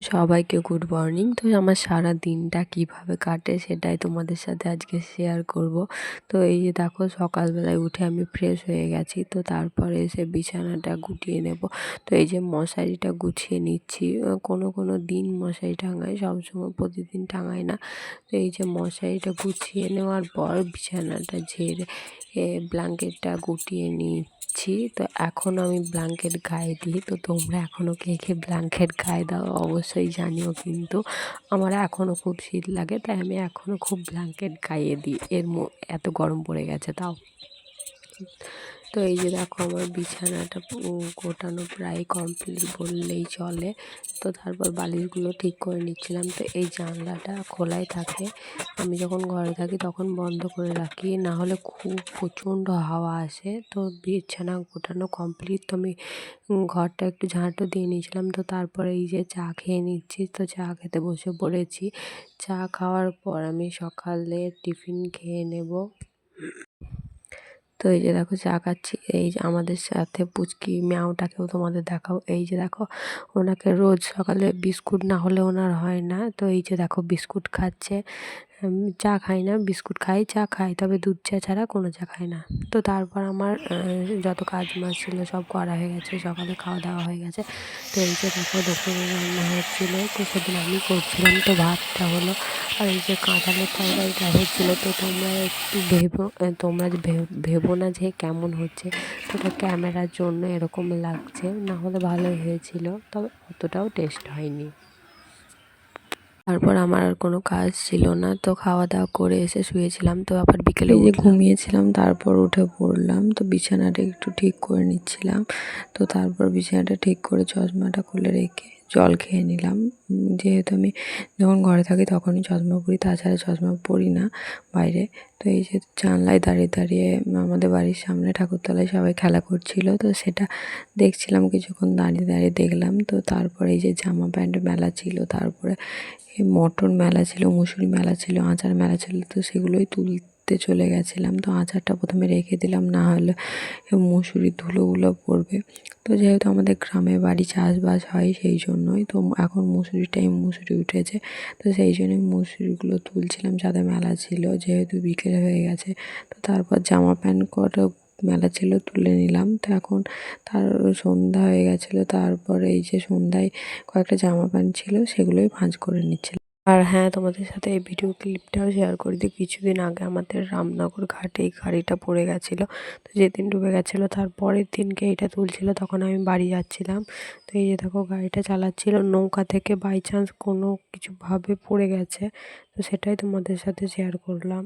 সবাইকে good morning. তো আমার সারা দিনটা কিভাবে কাটে সেটাই তোমাদের সাথে আজকে শেয়ার করব। তো এই যে দেখো, সকালবেলায় উঠে আমি ফ্রেশ হয়ে গেছি। তো তারপরে এসে বিছানাটা গুটিয়ে নেব। তো এই যে মশারিটা গুছিয়ে নিচ্ছি। কোনো দিন মশারি টাঙাই, সবসময় প্রতিদিন টাঙাই না। তো এই যে মশারিটা গুছিয়ে নেওয়ার পর বিছানাটা ঝেড়ে ব্ল্যাঙ্কেটটা গুটিয়ে নিচ্ছি। তো এখন আমি ব্ল্যাঙ্কেট গায়ে দিই। তো তোমরা এখনও কে কে ব্ল্যাঙ্কেট গায়ে দাও অবশ্যই জানিও, কিন্তু আমার এখনও খুব শীত লাগে, তাই আমি এখনও খুব ব্ল্যাঙ্কেট গায়ে দিই। এত গরম পড়ে গেছে তাও। তো এই যে দেখো, আমার বিছানাটা গোটানো প্রায় কমপ্লিট বললেই চলে। তো তারপর বালিশগুলো ঠিক করে নিচ্ছিলাম। তো এই জানলাটা খোলাই থাকে, আমি যখন ঘরে থাকি তখন বন্ধ করে রাখি, না হলে খুব প্রচণ্ড হাওয়া আসে। তো বিছানা গোটানো কমপ্লিট, তো আমি ঘরটা একটু ঝাঁটো দিয়ে নিয়েছিলাম। তো তারপরে এই যে চা খেয়ে নিচ্ছি। তো চা খেতে বসে পড়েছি। চা খাওয়ার পর আমি সকালে টিফিন খেয়ে নেব। তো এই যে দেখো, চা খাচ্ছি। এই যে আমাদের সাথে পুচকি ম্যাওটাকেও তোমাদের দেখাও। এই যে দেখো, ওনাকে রোজ সকালে বিস্কুট না হলে ওনার হয় না। তো এই যে দেখো, বিস্কুট খাচ্ছে। চা খাই না, বিস্কুট খাই, চা খাই, তবে দুধ চা ছাড়া কোনো চা খাই না। তো তারপর আমার যত কাজ মাজ ছিল সব করা হয়ে গেছে, সকালে খাওয়া দাওয়া হয়ে গেছে। তো এই যে দেখো, দুপুরে রান্না হচ্ছিলো, তো সেদিন আমি করছিলাম। তো ভাতটা হলো, আর এই যে কাঁঠালের তরকারিটা হচ্ছিলো। তো তোমরা একটু তোমরা ভেবো না যে কেমন হচ্ছে। তো এটা ক্যামেরার জন্য এরকম লাগছে, না হলে ভালোই হয়েছিল, তবে অতটাও টেস্ট হয়নি। তারপর আমার আর কোনো কাজ ছিল না। তো খাওয়া দাওয়া করে এসে শুয়েছিলাম। তো আবার বিকেলে ঘুমিয়েছিলাম, তারপর উঠে পড়লাম। তো বিছানাটা একটু ঠিক করে নিচ্ছিলাম। তো তারপর বিছানাটা ঠিক করে চশমাটা খুলে রেখে জল খেয়ে নিলাম। যেহেতু আমি যখন ঘরে থাকি তখনই চশমা পরি, তাছাড়া চশমা পরি না বাইরে। তো এই যে জানলায় দাঁড়িয়ে দাঁড়িয়ে আমাদের বাড়ির সামনে ঠাকুরতলায় সবাই খেলা করছিল, তো সেটা দেখছিলাম, কিছুক্ষণ দাঁড়িয়ে দাঁড়িয়ে দেখলাম। তো তারপরে এই যে জামা প্যান্ট মেলা ছিল, তারপরে মটর মেলা ছিল, মুসুরি মেলা ছিল, আচার মেলা ছিল। তো সেগুলোই তুলতে চলে গেছিলাম। তো আচারটা প্রথমে রেখে দিলাম, না হলে মুসুরির ধুলোগুলো পড়বে। তো যেহেতু আমাদের গ্রামে বাড়ি চাষবাস হয়, সেই জন্যই তো এখন মুসুরির টাইম, মুসুরি উঠেছে। তো সেই জন্যই মুসুরিগুলো তুলছিলাম, যাতে মেলা ছিল, যেহেতু বিকেল হয়ে গেছে। তো তারপর জামা প্যান্ট কটা মেলা ছিল, তুলে নিলাম। তো এখন সন্ধ্যা হয়ে গেছিলো। তারপরে এই যে সন্ধ্যায় কয়েকটা জামা প্যান্ট ছিল, সেগুলোই ভাঁজ করে নিচ্ছিলাম। আর হ্যাঁ, তোমাদের সাথে এই ভিডিও ক্লিপটাও শেয়ার করে দিই। কিছুদিন আগে আমাদের রামনগর ঘাটে এই গাড়িটা পড়ে গেছিলো। তো যেদিন ডুবে গেছিলো তার পরের দিনকে এটা তুলছিল, তখন আমি বাড়ি যাচ্ছিলাম। তো এই যে দেখো, গাড়িটা চালাচ্ছিল, নৌকা থেকে বাই চান্স কোনো কিছুভাবে পড়ে গেছে। তো সেটাই তোমাদের সাথে শেয়ার করলাম।